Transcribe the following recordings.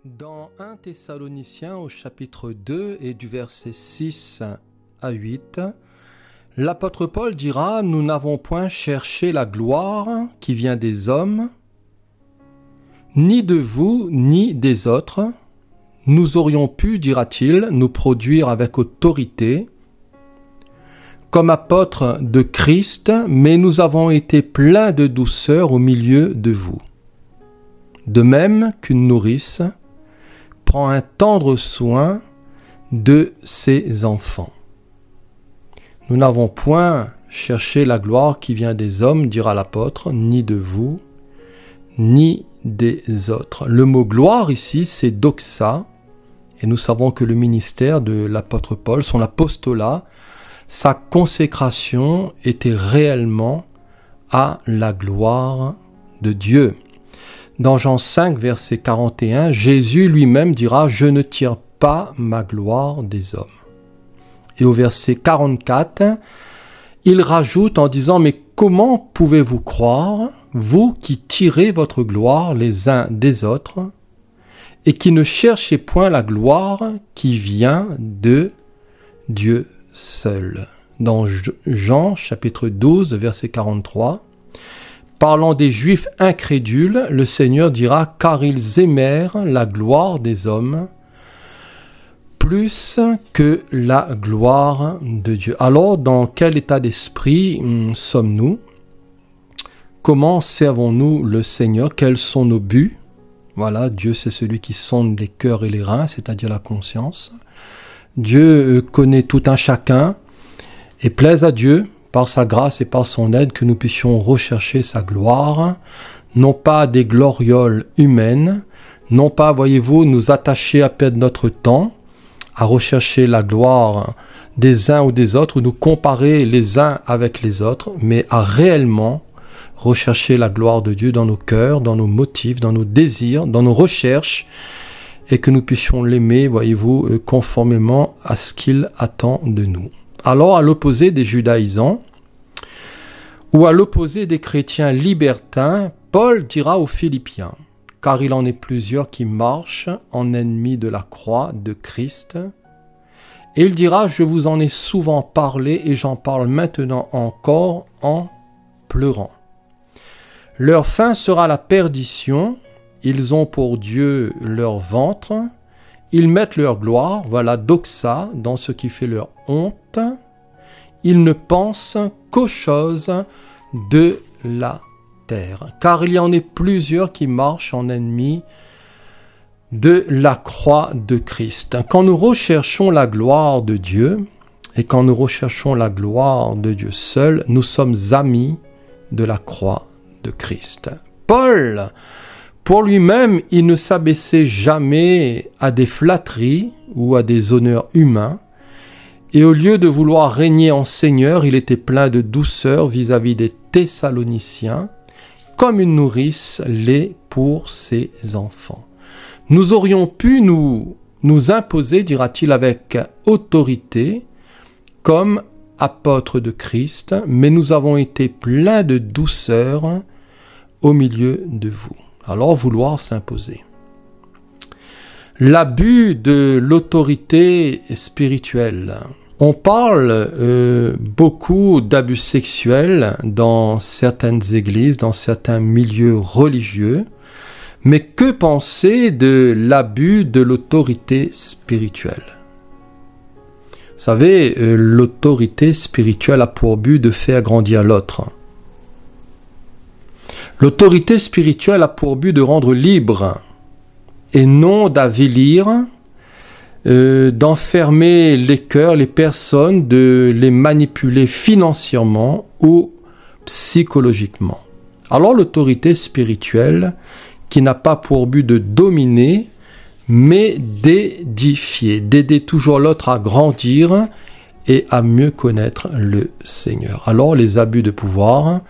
Dans 1 Thessaloniciens au chapitre 2 et du verset 6 à 8, l'apôtre Paul dira « Nous n'avons point cherché la gloire qui vient des hommes, ni de vous, ni des autres. Nous aurions pu, dira-t-il, nous produire avec autorité, comme apôtres de Christ, mais nous avons été pleins de douceur au milieu de vous. De même qu'une nourrice prend un tendre soin de ses enfants. Nous n'avons point cherché la gloire qui vient des hommes, dira l'apôtre, ni de vous, ni des autres. Le mot gloire ici, c'est doxa, et nous savons que le ministère de l'apôtre Paul, son apostolat, sa consécration était réellement à la gloire de Dieu. Dans Jean 5, verset 41, Jésus lui-même dira « Je ne tire pas ma gloire des hommes ». Et au verset 44, il rajoute en disant « Mais comment pouvez-vous croire, vous qui tirez votre gloire les uns des autres, et qui ne cherchez point la gloire qui vient de Dieu seul ». Dans Jean chapitre 12, verset 43, parlant des Juifs incrédules, le Seigneur dira « Car ils aimèrent la gloire des hommes plus que la gloire de Dieu. » Alors, dans quel état d'esprit sommes-nous? Comment servons-nous le Seigneur? Quels sont nos buts? Voilà, Dieu c'est celui qui sonde les cœurs et les reins, c'est-à-dire la conscience. Dieu connaît tout un chacun et plaise à Dieu, par sa grâce et par son aide, que nous puissions rechercher sa gloire, non pas des glorioles humaines, non pas, voyez-vous, nous attacher à perdre notre temps, à rechercher la gloire des uns ou des autres, ou nous comparer les uns avec les autres, mais à réellement rechercher la gloire de Dieu dans nos cœurs, dans nos motifs, dans nos désirs, dans nos recherches, et que nous puissions l'aimer, voyez-vous, conformément à ce qu'il attend de nous. Alors, à l'opposé des judaïsants, ou à l'opposé des chrétiens libertins, Paul dira aux Philippiens, « Car il en est plusieurs qui marchent en ennemis de la croix de Christ. » Et il dira, « Je vous en ai souvent parlé et j'en parle maintenant encore en pleurant. Leur fin sera la perdition, ils ont pour Dieu leur ventre, ils mettent leur gloire, voilà doxa, dans ce qui fait leur honte. Ils ne pensent qu'aux choses de la terre. Car il y en a plusieurs qui marchent en ennemis de la croix de Christ. » Quand nous recherchons la gloire de Dieu, et quand nous recherchons la gloire de Dieu seul, nous sommes amis de la croix de Christ. Paul, pour lui-même, il ne s'abaissait jamais à des flatteries ou à des honneurs humains, et au lieu de vouloir régner en Seigneur, il était plein de douceur vis-à-vis des Thessaloniciens, comme une nourrice l'est pour ses enfants. Nous aurions pu nous imposer, dira-t-il, avec autorité, comme apôtres de Christ, mais nous avons été pleins de douceur au milieu de vous. Alors vouloir s'imposer. L'abus de l'autorité spirituelle. On parle beaucoup d'abus sexuels dans certaines églises, dans certains milieux religieux, mais que penser de l'abus de l'autorité spirituelle? Vous savez, l'autorité spirituelle a pour but de faire grandir l'autre. L'autorité spirituelle a pour but de rendre libre et non d'avilir, d'enfermer les cœurs, les personnes, de les manipuler financièrement ou psychologiquement. Alors l'autorité spirituelle, qui n'a pas pour but de dominer, mais d'édifier, d'aider toujours l'autre à grandir et à mieux connaître le Seigneur. Alors les abus de pouvoir,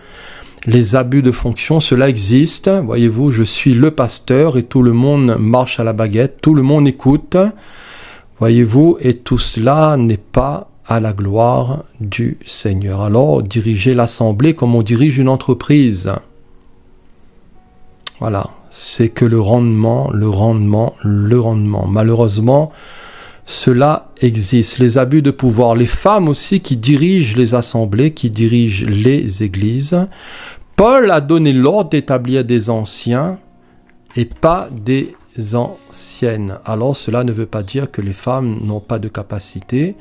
les abus de fonction, cela existe. Voyez-vous, je suis le pasteur et tout le monde marche à la baguette, tout le monde écoute. Voyez-vous, et tout cela n'est pas à la gloire du Seigneur. Alors, diriger l'assemblée comme on dirige une entreprise. Voilà, c'est que le rendement. Malheureusement, cela existe. Les abus de pouvoir, les femmes aussi qui dirigent les assemblées, qui dirigent les églises. Paul a donné l'ordre d'établir des anciens et pas des anciennes. Alors cela ne veut pas dire que les femmes n'ont pas de capacité.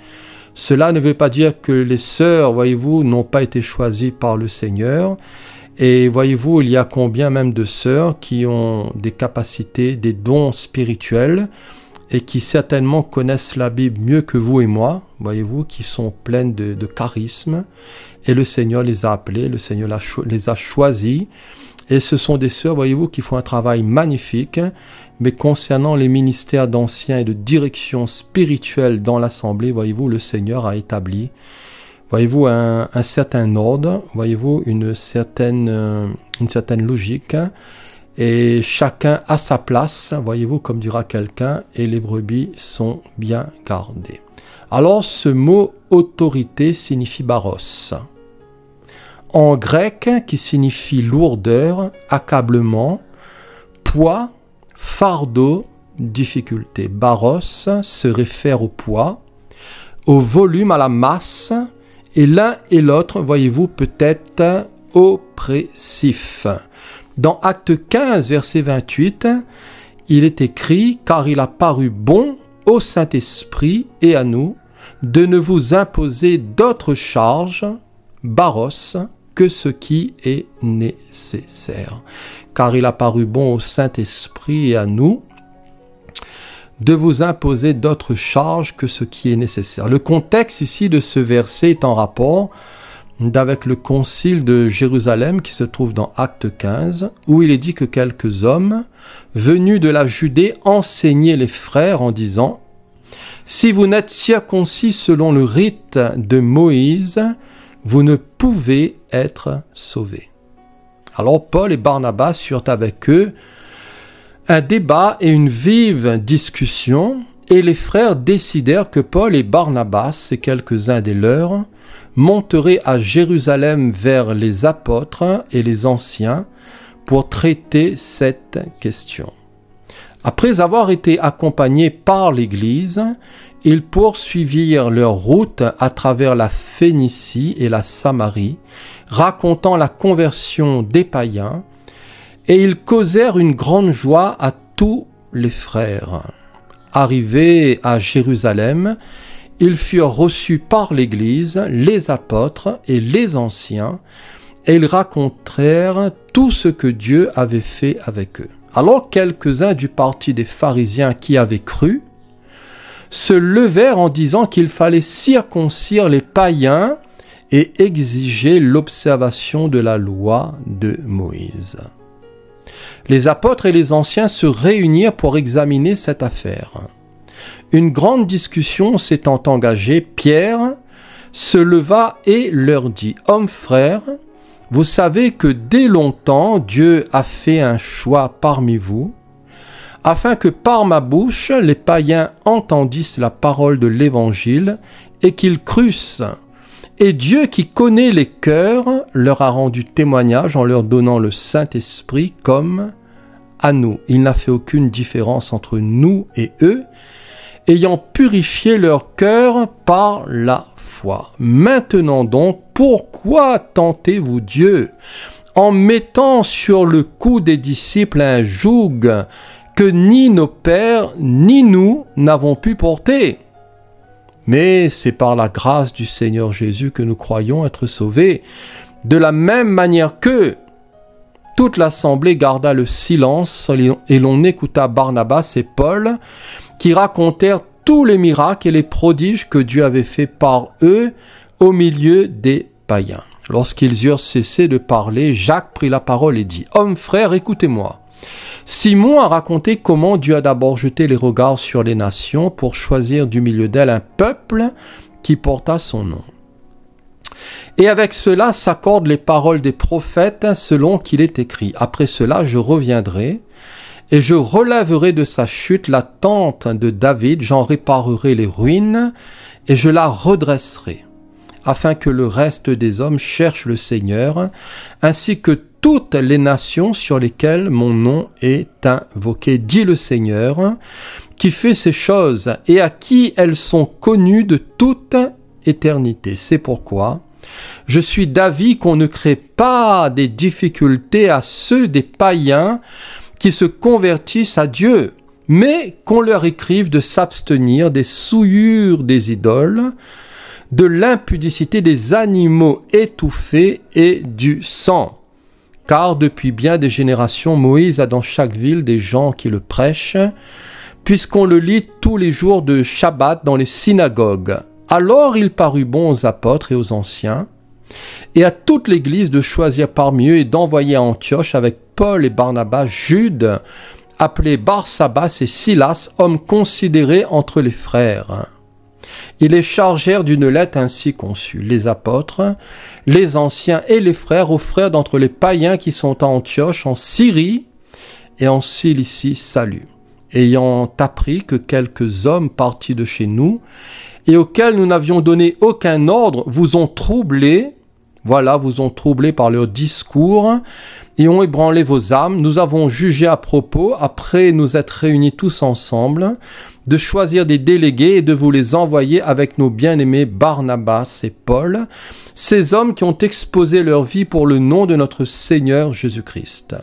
Cela ne veut pas dire que les sœurs, voyez-vous, n'ont pas été choisies par le Seigneur. Et voyez-vous, il y a combien même de sœurs qui ont des capacités, des dons spirituels et qui certainement connaissent la Bible mieux que vous et moi, voyez-vous, qui sont pleines de charisme. Et le Seigneur les a appelées, le Seigneur les a choisis. Et ce sont des sœurs, voyez-vous, qui font un travail magnifique. Mais concernant les ministères d'anciens et de direction spirituelle dans l'Assemblée, voyez-vous, le Seigneur a établi, voyez-vous, un certain ordre, voyez-vous, une certaine logique. Et chacun a sa place, voyez-vous, comme dira quelqu'un, et les brebis sont bien gardées. Alors, ce mot « autorité » signifie « baros ». En grec, qui signifie lourdeur, accablement, poids, fardeau, difficulté. Baros se réfère au poids, au volume, à la masse, et l'un et l'autre, voyez-vous, peut être oppressif. Dans Acte 15, verset 28, il est écrit « Car il a paru bon au Saint-Esprit et à nous de ne vous imposer d'autres charges, baros, que ce qui est nécessaire. » Car il a paru bon au Saint-Esprit et à nous de vous imposer d'autres charges que ce qui est nécessaire. Le contexte ici de ce verset est en rapport avec le concile de Jérusalem qui se trouve dans Acte 15, où il est dit que quelques hommes venus de la Judée enseignaient les frères en disant « Si vous n'êtes circoncis selon le rite de Moïse, vous ne pouvez être sauvés. » Alors Paul et Barnabas eurent avec eux un débat et une vive discussion, et les frères décidèrent que Paul et Barnabas et quelques-uns des leurs monteraient à Jérusalem vers les apôtres et les anciens pour traiter cette question. Après avoir été accompagnés par l'Église, ils poursuivirent leur route à travers la Phénicie et la Samarie, racontant la conversion des païens, et ils causèrent une grande joie à tous les frères. Arrivés à Jérusalem, ils furent reçus par l'Église, les apôtres et les anciens, et ils racontèrent tout ce que Dieu avait fait avec eux. Alors quelques-uns du parti des pharisiens qui avaient cru se levèrent en disant qu'il fallait circoncire les païens et exiger l'observation de la loi de Moïse. Les apôtres et les anciens se réunirent pour examiner cette affaire. Une grande discussion s'étant engagée, Pierre se leva et leur dit « Hommes frères, vous savez que dès longtemps Dieu a fait un choix parmi vous, afin que par ma bouche les païens entendissent la parole de l'Évangile et qu'ils crussent. Et Dieu qui connaît les cœurs leur a rendu témoignage en leur donnant le Saint-Esprit comme à nous. Il n'a fait aucune différence entre nous et eux, ayant purifié leur cœur par la foi. Maintenant donc, pourquoi tentez-vous Dieu en mettant sur le cou des disciples un joug que ni nos pères ni nous n'avons pu porter? Mais c'est par la grâce du Seigneur Jésus que nous croyons être sauvés. De la même manière que toute l'assemblée garda le silence et l'on écouta Barnabas et Paul qui racontèrent tous les miracles et les prodiges que Dieu avait faits par eux au milieu des païens. Lorsqu'ils eurent cessé de parler, Jacques prit la parole et dit « Hommes frères, écoutez-moi. Simon a raconté comment Dieu a d'abord jeté les regards sur les nations pour choisir du milieu d'elles un peuple qui porta son nom. Et avec cela s'accordent les paroles des prophètes selon qu'il est écrit. Après cela, je reviendrai et je relèverai de sa chute la tente de David, j'en réparerai les ruines et je la redresserai, afin que le reste des hommes cherche le Seigneur, ainsi que toutes les nations sur lesquelles mon nom est invoqué, dit le Seigneur, qui fait ces choses et à qui elles sont connues de toute éternité. C'est pourquoi je suis d'avis qu'on ne crée pas des difficultés à ceux des païens qui se convertissent à Dieu, mais qu'on leur écrive de s'abstenir des souillures des idoles, de l'impudicité des animaux étouffés et du sang. Car depuis bien des générations, Moïse a dans chaque ville des gens qui le prêchent, puisqu'on le lit tous les jours de Shabbat dans les synagogues. Alors il parut bon aux apôtres et aux anciens, et à toute l'Église de choisir parmi eux et d'envoyer à Antioche avec Paul et Barnabas, Jude, appelé Barsabas et Silas, hommes considérés entre les frères. Ils les chargèrent d'une lettre ainsi conçue. Les apôtres, les anciens et les frères aux frères d'entre les païens qui sont à Antioche, en Syrie et en Cilicie, salut. Ayant appris que quelques hommes partis de chez nous et auxquels nous n'avions donné aucun ordre vous ont troublés, vous ont troublés par leur discours et ont ébranlé vos âmes, nous avons jugé à propos, après nous être réunis tous ensemble, de choisir des délégués et de vous les envoyer avec nos bien-aimés Barnabas et Paul, ces hommes qui ont exposé leur vie pour le nom de notre Seigneur Jésus-Christ.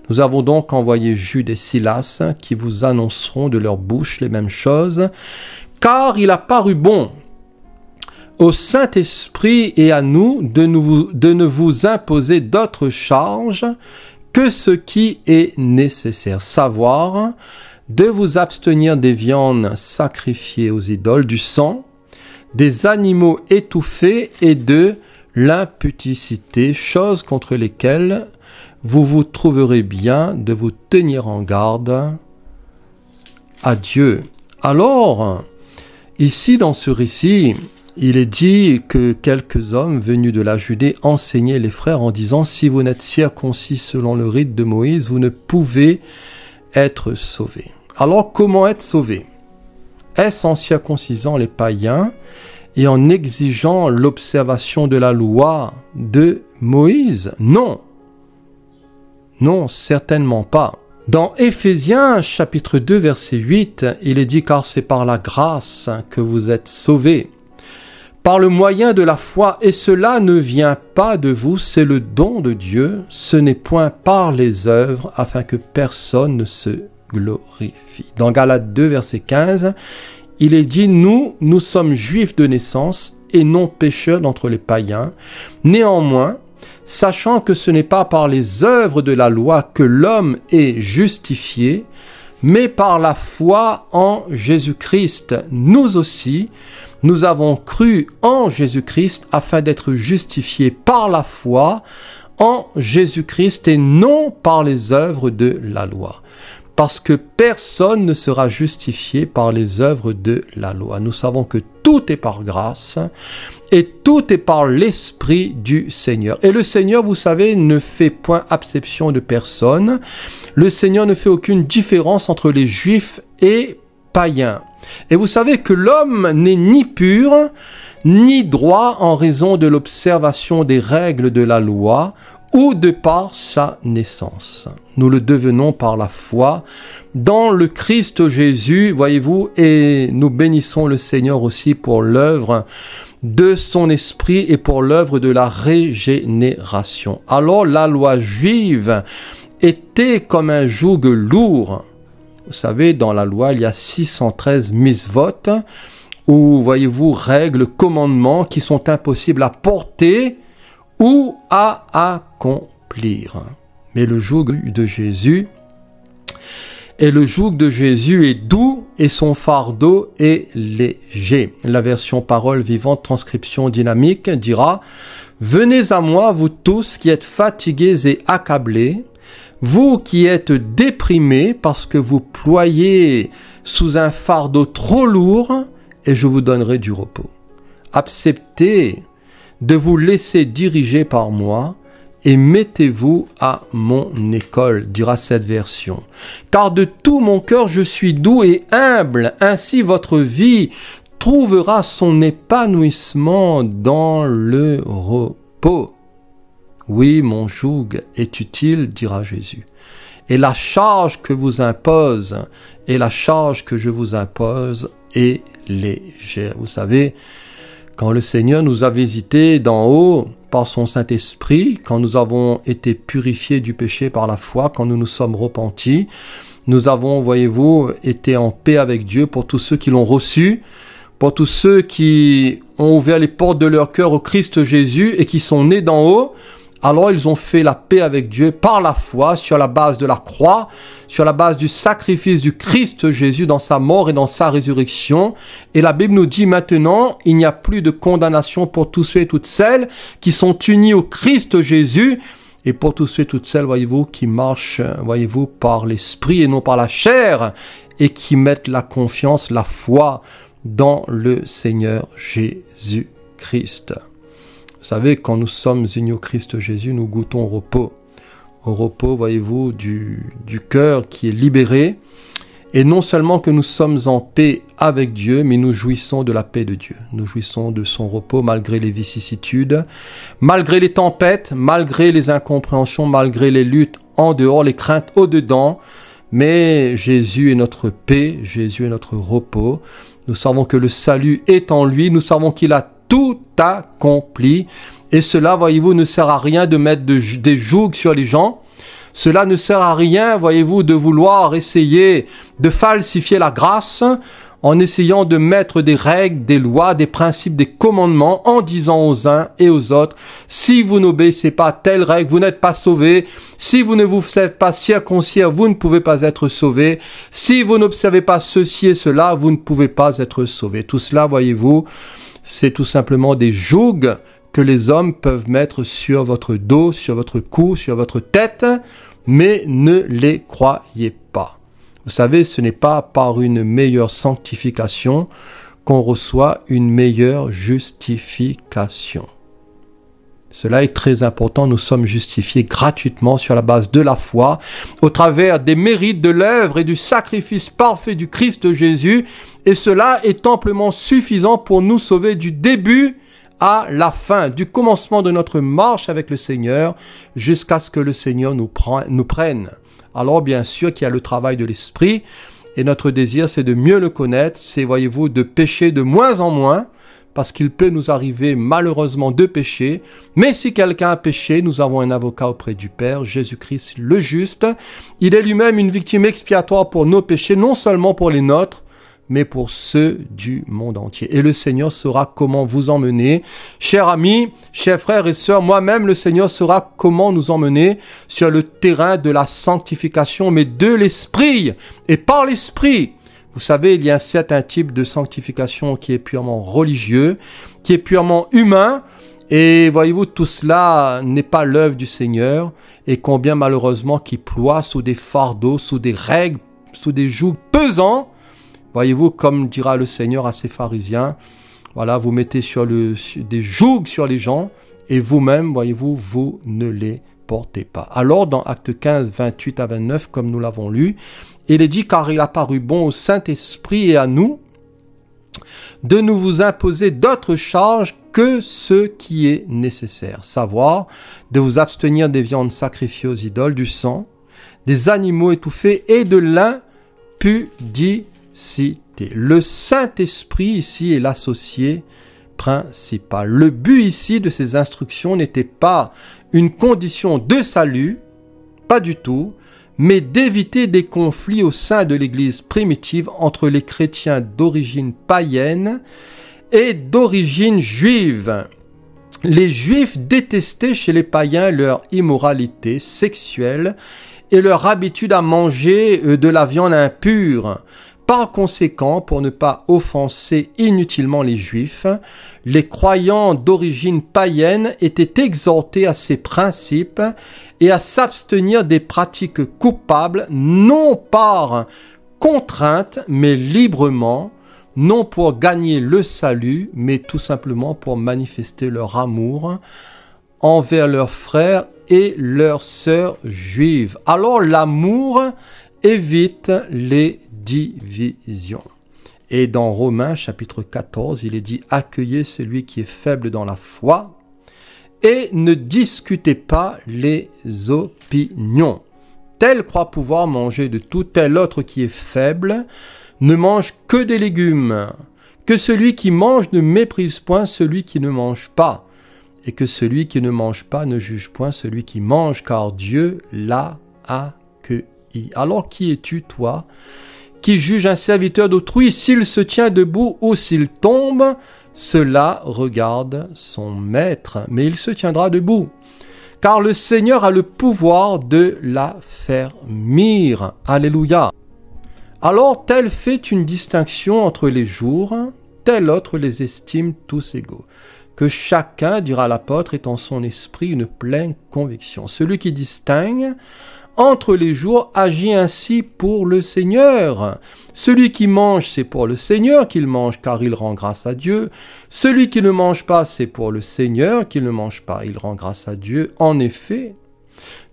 Nous avons donc envoyé Jude et Silas qui vous annonceront de leur bouche les mêmes choses, car il a paru bon au Saint-Esprit et à nous de ne vous imposer d'autres charges que ce qui est nécessaire, savoir de vous abstenir des viandes sacrifiées aux idoles, du sang, des animaux étouffés et de l'impudicité, choses contre lesquelles vous vous trouverez bien de vous tenir en garde à Dieu. Alors, ici dans ce récit, il est dit que quelques hommes venus de la Judée enseignaient les frères en disant « Si vous n'êtes circoncis selon le rite de Moïse, vous ne pouvez être sauvés. » Alors, comment être sauvé? Est-ce en circoncisant les païens et en exigeant l'observation de la loi de Moïse? Non. Non, certainement pas. Dans Éphésiens chapitre 2 verset 8, il est dit « Car c'est par la grâce que vous êtes sauvés, par le moyen de la foi, et cela ne vient pas de vous, c'est le don de Dieu, ce n'est point par les œuvres, afin que personne ne se glorifie. » Dans Galates 2 verset 15, il est dit « Nous sommes juifs de naissance et non pécheurs d'entre les païens. Néanmoins, sachant que ce n'est pas par les œuvres de la loi que l'homme est justifié, mais par la foi en Jésus-Christ. Nous aussi, nous avons cru en Jésus-Christ afin d'être justifiés par la foi en Jésus-Christ et non par les œuvres de la loi. Parce que personne ne sera justifié par les œuvres de la loi. Nous savons que tout est par grâce et tout est par l'Esprit du Seigneur. Et le Seigneur, vous savez, ne fait point acception de personne. Le Seigneur ne fait aucune différence entre les Juifs et païens. Et vous savez que l'homme n'est ni pur, ni droit en raison de l'observation des règles de la loi ou de par sa naissance. Nous le devenons par la foi dans le Christ Jésus, voyez-vous, et nous bénissons le Seigneur aussi pour l'œuvre de son esprit et pour l'œuvre de la régénération. Alors la loi juive était comme un joug lourd. Vous savez, dans la loi, il y a 613 misvot, ou voyez-vous, règles, commandements qui sont impossibles à porter ou à accomplir. Mais le joug de Jésus est doux et son fardeau est léger. La version parole vivante transcription dynamique dira « Venez à moi, vous tous qui êtes fatigués et accablés, vous qui êtes déprimés parce que vous ployez sous un fardeau trop lourd, et je vous donnerai du repos. Acceptez de vous laisser diriger par moi, et mettez-vous à mon école, dira cette version. Car de tout mon cœur je suis doux et humble, ainsi votre vie trouvera son épanouissement dans le repos. Oui, mon joug est utile, dira Jésus. Et la charge que vous impose, et la charge que je vous impose est légère. Vous savez, quand le Seigneur nous a visités d'en haut par son Saint-Esprit, quand nous avons été purifiés du péché par la foi, quand nous nous sommes repentis, nous avons, voyez-vous, été en paix avec Dieu pour tous ceux qui l'ont reçu, pour tous ceux qui ont ouvert les portes de leur cœur au Christ Jésus et qui sont nés d'en haut. Alors ils ont fait la paix avec Dieu par la foi, sur la base de la croix, sur la base du sacrifice du Christ Jésus dans sa mort et dans sa résurrection. Et la Bible nous dit maintenant, il n'y a plus de condamnation pour tous ceux et toutes celles qui sont unis au Christ Jésus, et pour tous ceux et toutes celles, voyez-vous, qui marchent, voyez-vous, par l'esprit et non par la chair, et qui mettent la confiance, la foi dans le Seigneur Jésus-Christ. Vous savez, quand nous sommes unis au Christ Jésus, nous goûtons au repos. Au repos, voyez-vous, du cœur qui est libéré. Et non seulement que nous sommes en paix avec Dieu, mais nous jouissons de la paix de Dieu. Nous jouissons de son repos malgré les vicissitudes, malgré les tempêtes, malgré les incompréhensions, malgré les luttes en dehors, les craintes au-dedans. Mais Jésus est notre paix, Jésus est notre repos. Nous savons que le salut est en lui, nous savons qu'il a tout accompli. Et cela, voyez-vous, ne sert à rien de mettre des jougs sur les gens. Cela ne sert à rien, voyez-vous, de vouloir essayer de falsifier la grâce en essayant de mettre des règles, des lois, des principes, des commandements en disant aux uns et aux autres, si vous n'obéissez pas à telle règle, vous n'êtes pas sauvés. Si vous ne vous faites pas circoncire, vous ne pouvez pas être sauvés. Si vous n'observez pas ceci et cela, vous ne pouvez pas être sauvés. Tout cela, voyez-vous, c'est tout simplement des jougs que les hommes peuvent mettre sur votre dos, sur votre cou, sur votre tête, mais ne les croyez pas. Vous savez, ce n'est pas par une meilleure sanctification qu'on reçoit une meilleure justification. Cela est très important, nous sommes justifiés gratuitement sur la base de la foi, au travers des mérites de l'œuvre et du sacrifice parfait du Christ Jésus, et cela est amplement suffisant pour nous sauver du début à la fin, du commencement de notre marche avec le Seigneur, jusqu'à ce que le Seigneur nous prenne. Alors bien sûr qu'il y a le travail de l'esprit, et notre désir c'est de mieux le connaître, c'est, voyez-vous, de pécher de moins en moins, parce qu'il peut nous arriver malheureusement de pécher, mais si quelqu'un a péché, nous avons un avocat auprès du Père, Jésus-Christ le juste. Il est lui-même une victime expiatoire pour nos péchés, non seulement pour les nôtres, mais pour ceux du monde entier. Et le Seigneur saura comment vous emmener. Chers amis, chers frères et sœurs, moi-même, le Seigneur saura comment nous emmener sur le terrain de la sanctification, mais de l'Esprit et par l'Esprit. Vous savez, il y a un certain type de sanctification qui est purement religieux, qui est purement humain. Et voyez-vous, tout cela n'est pas l'œuvre du Seigneur. Et combien malheureusement qui ploie sous des fardeaux, sous des règles, sous des jougs pesants. Voyez-vous, comme dira le Seigneur à ses pharisiens, voilà, vous mettez des jougs sur les gens et vous-même, voyez-vous, vous ne les portez pas. Alors, dans Actes 15, 28 à 29, comme nous l'avons lu, il est dit, car il a paru bon au Saint-Esprit et à nous de nous vous imposer d'autres charges que ce qui est nécessaire, savoir de vous abstenir des viandes sacrifiées aux idoles, du sang, des animaux étouffés et de l'impudicité. Le Saint-Esprit ici est l'associé principal. Le but ici de ces instructions n'était pas une condition de salut, pas du tout, mais d'éviter des conflits au sein de l'Église primitive entre les chrétiens d'origine païenne et d'origine juive. Les Juifs détestaient chez les païens leur immoralité sexuelle et leur habitude à manger de la viande impure. Par conséquent, pour ne pas offenser inutilement les Juifs, les croyants d'origine païenne étaient exhortés à ces principes et à s'abstenir des pratiques coupables, non par contrainte, mais librement, non pour gagner le salut, mais tout simplement pour manifester leur amour envers leurs frères et leurs sœurs juives. Alors l'amour évite les divisions. Et dans Romains chapitre 14, il est dit « Accueillez celui qui est faible dans la foi et ne discutez pas les opinions. Tel croit pouvoir manger de tout, tel autre qui est faible ne mange que des légumes. Que celui qui mange ne méprise point celui qui ne mange pas, et que celui qui ne mange pas ne juge point celui qui mange, car Dieu l'a accueilli. Alors qui es-tu, toi, qui juge un serviteur d'autrui s'il se tient debout ou s'il tombe? Cela regarde son maître, mais il se tiendra debout. Car le Seigneur a le pouvoir de l'affermir. Alléluia. Alors tel fait une distinction entre les jours, tel autre les estime tous égaux. Que chacun, dira l'apôtre, ait en son esprit une pleine conviction. Celui qui distingue entre les jours agit ainsi pour le Seigneur. Celui qui mange, c'est pour le Seigneur qu'il mange, car il rend grâce à Dieu. Celui qui ne mange pas, c'est pour le Seigneur qu'il ne mange pas, il rend grâce à Dieu. En effet,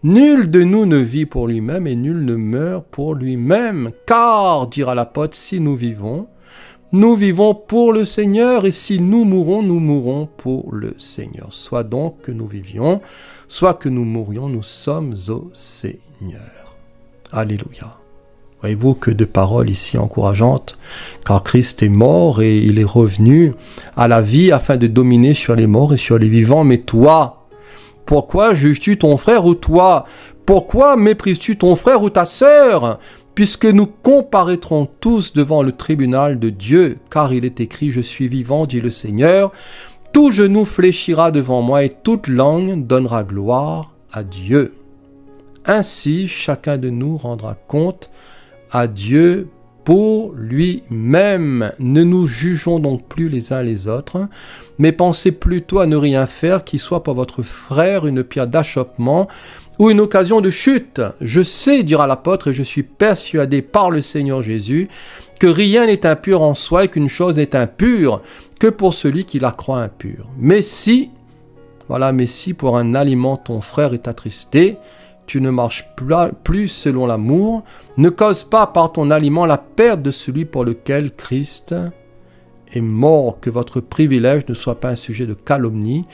nul de nous ne vit pour lui-même et nul ne meurt pour lui-même. Car, dira l'apôtre, si nous vivons pour le Seigneur, et si nous mourrons pour le Seigneur. Soit donc que nous vivions, soit que nous mourions, nous sommes au Seigneur. Alléluia. Voyez-vous que de paroles ici encourageantes, car Christ est mort et il est revenu à la vie afin de dominer sur les morts et sur les vivants. Mais toi, pourquoi juges-tu ton frère ou toi? Pourquoi méprises-tu ton frère ou ta sœur? Puisque nous comparaîtrons tous devant le tribunal de Dieu, car il est écrit, je suis vivant, dit le Seigneur, tout genou fléchira devant moi et toute langue donnera gloire à Dieu. Ainsi, chacun de nous rendra compte à Dieu pour lui-même. Ne nous jugeons donc plus les uns les autres, mais pensez plutôt à ne rien faire qui soit pour votre frère une pierre d'achoppement ou une occasion de chute. Je sais, dira l'apôtre, et je suis persuadé par le Seigneur Jésus, que rien n'est impur en soi et qu'une chose n'est impure que pour celui qui la croit impure. Mais si pour un aliment ton frère est attristé, tu ne marches plus selon l'amour, ne cause pas par ton aliment la perte de celui pour lequel Christ est mort, que votre privilège ne soit pas un sujet de calomnie.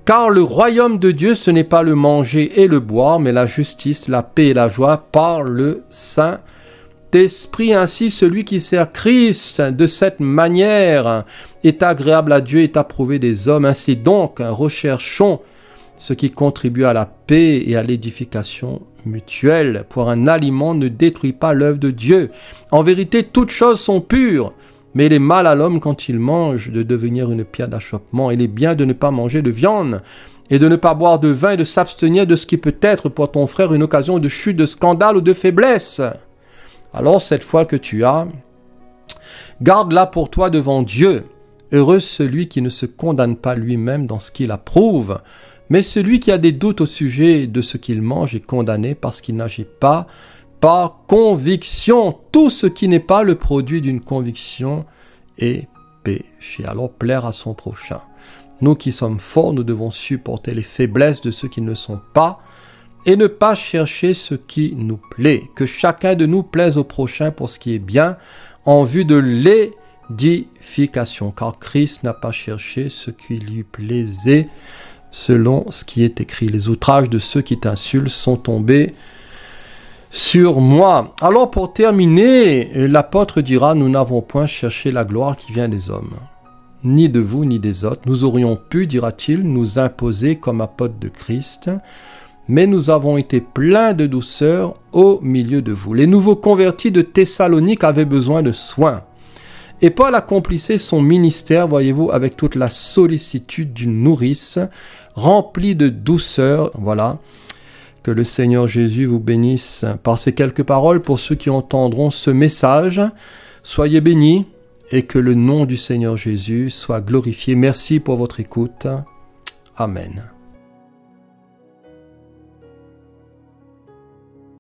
Car le royaume de Dieu, ce n'est pas le manger et le boire, mais la justice, la paix et la joie par le Saint-Esprit. Ainsi, celui qui sert Christ de cette manière est agréable à Dieu et est approuvé des hommes. Ainsi donc, recherchons ce qui contribue à la paix et à l'édification mutuelle. Pour un aliment ne détruit pas l'œuvre de Dieu. En vérité, toutes choses sont pures. Mais il est mal à l'homme quand il mange de devenir une pierre d'achoppement. Il est bien de ne pas manger de viande et de ne pas boire de vin et de s'abstenir de ce qui peut être pour ton frère une occasion de chute, de scandale ou de faiblesse. Alors cette foi que tu as, garde-la pour toi devant Dieu. Heureux celui qui ne se condamne pas lui-même dans ce qu'il approuve, mais celui qui a des doutes au sujet de ce qu'il mange est condamné parce qu'il n'agit pas par conviction. Tout ce qui n'est pas le produit d'une conviction est péché. Alors plaire à son prochain. Nous qui sommes forts, nous devons supporter les faiblesses de ceux qui ne sont pas et ne pas chercher ce qui nous plaît. Que chacun de nous plaise au prochain pour ce qui est bien en vue de l'édification. Car Christ n'a pas cherché ce qui lui plaisait selon ce qui est écrit. Les outrages de ceux qui t'insultent sont tombés sur moi. Alors pour terminer, l'apôtre dira, nous n'avons point cherché la gloire qui vient des hommes, ni de vous, ni des autres. Nous aurions pu, dira-t-il, nous imposer comme apôtres de Christ, mais nous avons été pleins de douceur au milieu de vous. Les nouveaux convertis de Thessalonique avaient besoin de soins. Et Paul accomplissait son ministère, voyez-vous, avec toute la sollicitude d'une nourrice, remplie de douceur. Voilà. Que le Seigneur Jésus vous bénisse par ces quelques paroles pour ceux qui entendront ce message. Soyez bénis et que le nom du Seigneur Jésus soit glorifié. Merci pour votre écoute. Amen.